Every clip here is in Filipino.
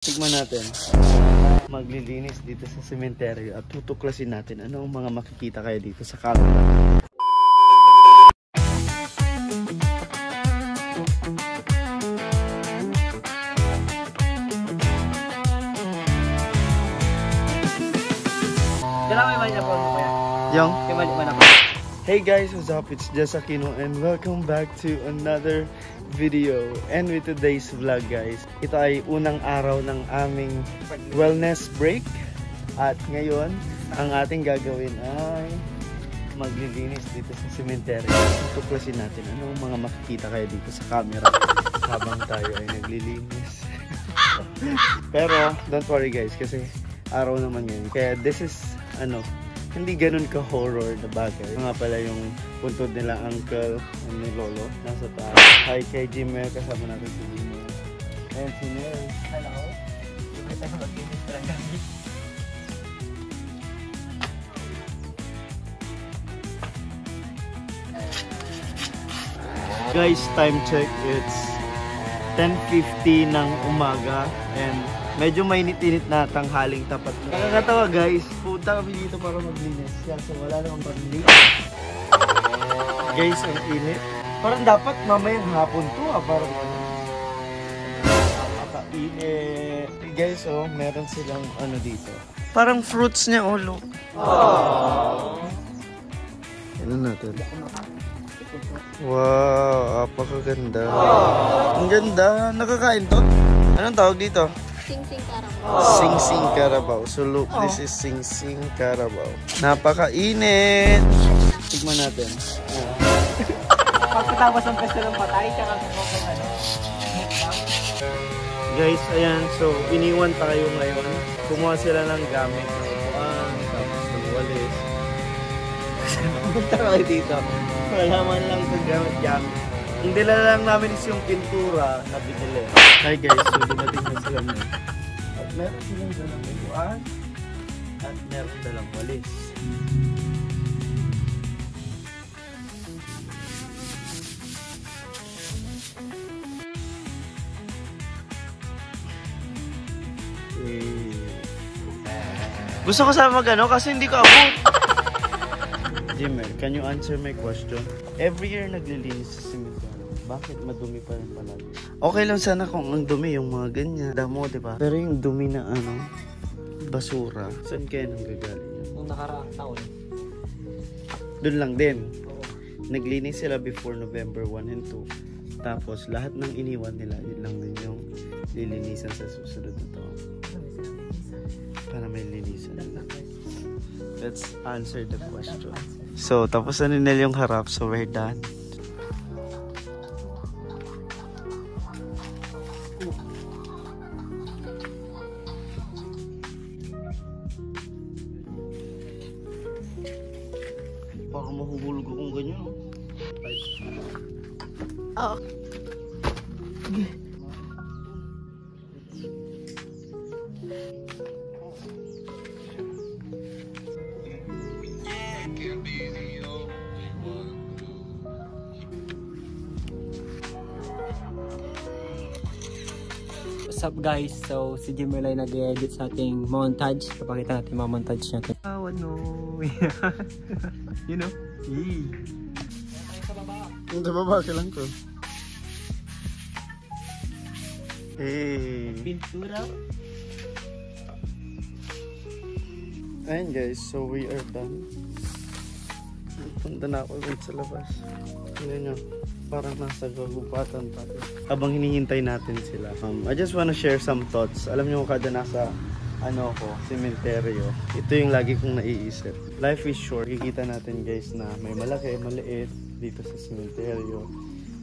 Tignan natin. Maglilinis dito sa sementeryo at tutuklasin natin ano ang mga makikita kayo dito sa camera. Yung? Hey guys, what's up? It's Jess Aquino and welcome back to another video. And with today's vlog guys, ito ay unang araw ng aming wellness break. At ngayon, ang ating gagawin ay maglilinis dito sa sementeryo. Tuklasin natin ano mga makikita kayo dito sa camera habang tayo ay naglilinis. Pero don't worry guys, kasi araw naman yun. Kaya this is hindi ganun ka-horror na bagay. Nga pala yung puntod nila uncle and ni lolo nasa taas. Hi kay Jimmer, kasama natin si Jimmer. And si Nel. Hello. Yung tayo mag-inis lang kami. Guys, time check. It's 10:50 ng umaga and medyo mainit-init na tanghaling tapat na. Nakakatawa guys, punta kami dito para maglinis. So wala namang paglinis. Guys, ang init. Parang dapat mamayang hapon to parang napaka-init. Guys, meron silang dito. Parang fruits niya, look. Ano natin? Wow, apakaganda. Ang ganda. Nakakain to? Anong tawag dito? Sing-sing Carabao. Sing-sing Carabao. So look, this is sing-sing Carabao. Napakainit. Tignan natin. Pagkatapos ng pwesto ng patay, tsaka guys, ayan. So, iniwan tayo ngayon. Kumuha sila ng gamit ng upuan, tapos ng walis. Kasi pumunta kayo dito. Wala man lang itong gamit-gamit. Ang dinala lang namin is yung pintura na binili. Hi guys, so dumating na sila ngayon. At meron silang dalang upuan at meron dalang walis. Gusto ko sana mag kasi hindi ko abot. Jimmer, can you answer my question? Every year naglilinis sa cemetery. Bakit madumi pa rin palagi? Okay lang sana kung ang dumi yung mga ganyan. Damo, diba? Pero yung dumi na basura. Saan kaya nang gagaling yun? Nung nakaraang taon. Doon lang din. Oo. Naglinis sila before November 1 and 2. Tapos lahat ng iniwan nila, yun lang din yung lilinisan sa susunod na taon. Para may linisan. Let's answer the question. So, tapos na nila yung harap. So, we're done. Parang mahuhulog akong ganyan. Oh. Okay. What's up guys? So si Jimmer ay nag-edit sa ating montage. Papakita natin mga montage natin. Oh no. You know? Sa baba ka lang ko. Hey. Pintura. Ayan guys, so we are done. Punta na ako sa labas. Tingnan nyo, parang nasa gagupatan tayo. Habang hinihintay natin sila. I just wanna share some thoughts. Alam nyo, kada nasa sementeryo, ito yung lagi kong naiisip. Life is short. Kikita natin guys na may malaki, maliit dito sa sementeryo.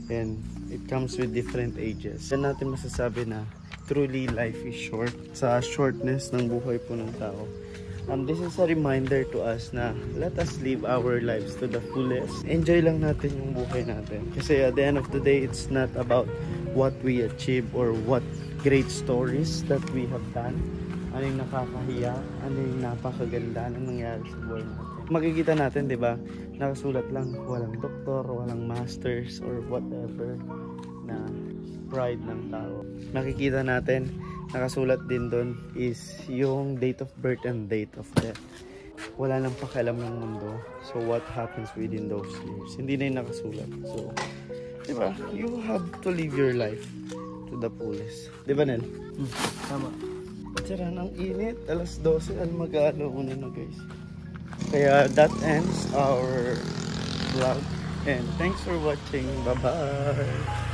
And it comes with different ages. Yan natin masasabi na truly life is short. Sa shortness ng buhay po ng tao. This is a reminder to us na let us live our lives to the fullest. Enjoy lang natin yung buhay natin. Kasi at the end of the day, it's not about what we achieve or what great stories that we have done. Ano yung nakakahiya, ano yung napakaganda na nangyari sa buhay natin. Makikita natin, di ba? Nakasulat lang, walang doktor, walang masters, or whatever na pride ng tao. Makikita natin nakasulat din doon is yung date of birth and date of death. Wala nang pakialam ng mundo. So what happens within those years? Hindi na yung nakasulat. So, diba? You have to live your life to the fullest. Diba, Nel? Tama. Tsaran, ang init. Alas 12, mag-aalaw na guys. Kaya that ends our vlog. And thanks for watching. Bye-bye!